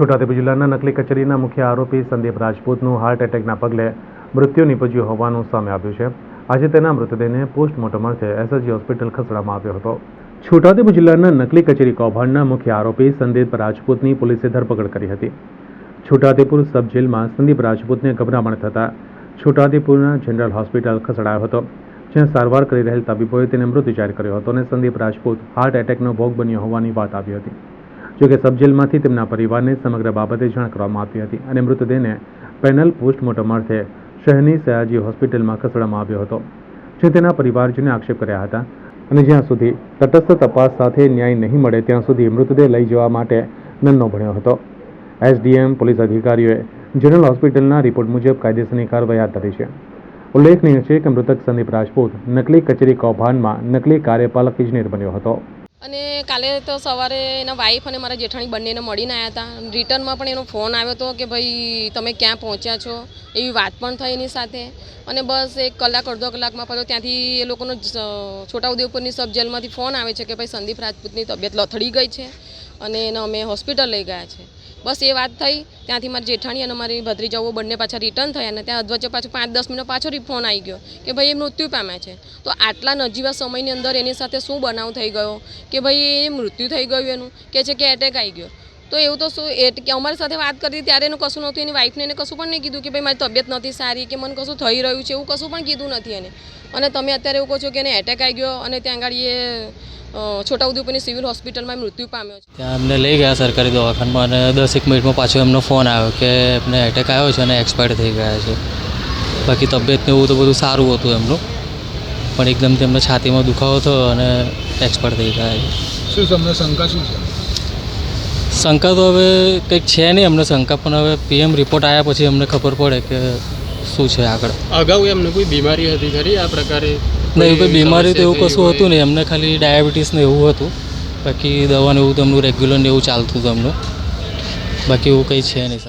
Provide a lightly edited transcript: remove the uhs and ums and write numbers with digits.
છોટાઉદેપુર જિલ્લાના નકલી કચેરીના મુખ્ય આરોપી સંદીપ રાજપૂતનું હાર્ટ એટેકના પગલે મૃત્યુ નિપજ્યું હોવાનું સામે આવ્યું છે. આજે તેના મૃતદેહને પોસ્ટમોર્ટમ અર્થે એસએસજી હોસ્પિટલ ખસેડવામાં આવ્યો હતો. છોટાઉદેપુર જિલ્લાના નકલી કચેરી કૌભાંડના મુખ્ય આરોપી સંદીપ રાજપૂતની પોલીસે ધરપકડ કરી હતી. છોટાઉદેપુર સબ જેલમાં સંદીપ રાજપૂતને ગભરામણ થતાં છોટાઉદેપુરના જનરલ હોસ્પિટલ ખસેડાયો હતો, જ્યાં સારવાર કરી રહેલ તબીબોએ તેને મૃત જાહેર કર્યો હતો અને સંદીપ રાજપૂત હાર્ટ એટેકનો ભોગ બન્યો હોવાની વાત આવી હતી. જોકે સબ જેલમાંથી તેમના પરિવારને સમગ્ર બાબતે જાણ કરવામાં આવી હતી અને મૃતદેહને પેનલ પોસ્ટમોર્ટમ અર્થે શહેરની સયાજી હોસ્પિટલમાં ખસેડવામાં આવ્યો હતો, જે તેના પરિવારજને આક્ષેપ કર્યા હતા અને જ્યાં સુધી તટસ્થ તપાસ સાથે ન્યાય નહીં મળે ત્યાં સુધી મૃતદેહ લઈ જવા માટે નન્નો ભણ્યો હતો. એસડીએમ પોલીસ અધિકારીઓએ જનરલ હોસ્પિટલના રિપોર્ટ મુજબ કાયદેસરની કાર્યવાહી હાથ ધરી છે. ઉલ્લેખનીય છે કે મૃતક સંદીપ રાજપૂત નકલી કચેરી કૌભાંડમાં નકલી કાર્યપાલક ઇજનેર બન્યો હતો. અને કાલે તો સવારે એના વાઈફ અને મારા જેઠાણી બંનેને મળીને આવ્યા હતા. રિટર્નમાં પણ એનો ફોન આવ્યો હતો કે ભાઈ તમે ક્યાં પહોંચ્યા છો, એવી વાત પણ થઈ એની સાથે. અને બસ 1 કલાક અડધો કલાકમાં પછી ત્યાંથી એ લોકોનો છોટાઉદેપુરની સબ જેલમાંથી ફોન આવે છે કે ભાઈ સંદીપ રાજપૂતની તબિયત લથડી ગઈ છે અને એને અમે હોસ્પિટલ લઈ ગયા છે. બસ એ વાત થઈ. ત્યાંથી મારી જેઠાણી અને મારી ભત્રીજાઓ બંને પાછા રિટર્ન થયા અને ત્યાં અધવચ્ચે પાછું 5-10 મિનિટ પાછો ફોન આવી ગયો કે ભાઈ એ મૃત્યુ પામ્યા છે. તો આટલા નજીવા સમયની અંદર એની સાથે શું બનાવ થઈ ગયો કે ભાઈ એ મૃત્યુ થઈ ગયું, એનું કે છે કે એટેક આવી ગયો. તો એવું તો શું કે અમારી સાથે વાત કરી ત્યારે એનું કશું નહોતું. એની વાઈફને એને કશું પણ નહીં કીધું કે ભાઈ મારી તબિયત નથી સારી કે મને કશું થઈ રહ્યું છે, એવું કશું પણ કીધું નથી એને. અને તમે અત્યારે એવું કહો છો કે એને એટેક આવી ગયો અને ત્યાં આગળ એ છોટાઉદેપુરની સિવિલ હોસ્પિટલમાં મૃત્યુ પામ્યો છે. ત્યાં અમને લઈ ગયા સરકારી દવાખાનામાં અને 10-1 મિનિટમાં પાછો એમનો ફોન આવ્યો કે એમને એટેક આવ્યો છે અને એક્સપાયર થઈ ગયા છે. બાકી તબિયતને એવું તો બધું સારું હતું એમનું, પણ એકદમથી એમને છાતીમાં દુખાવો થયો અને એક્સપાયર થઈ ગયા છે. શું તમને શંકા શું છે? શંકા તો હવે કંઈક છે નહીં અમને શંકા, પણ હવે પીએમ રિપોર્ટ આવ્યા પછી અમને ખબર પડે કે શું છે આગળ. અગાઉ એમને કોઈ બીમારી હતી ખરી આ પ્રકારે? નહીં, કોઈ બીમારી તો એવું કશું હતું નહીં. એમને ખાલી ડાયાબિટીસને એવું હતું, બાકી દવાને એવું તો એમનું રેગ્યુલર ને એવું ચાલતું હતું એમનું, બાકી એવું કંઈ છે નહીં.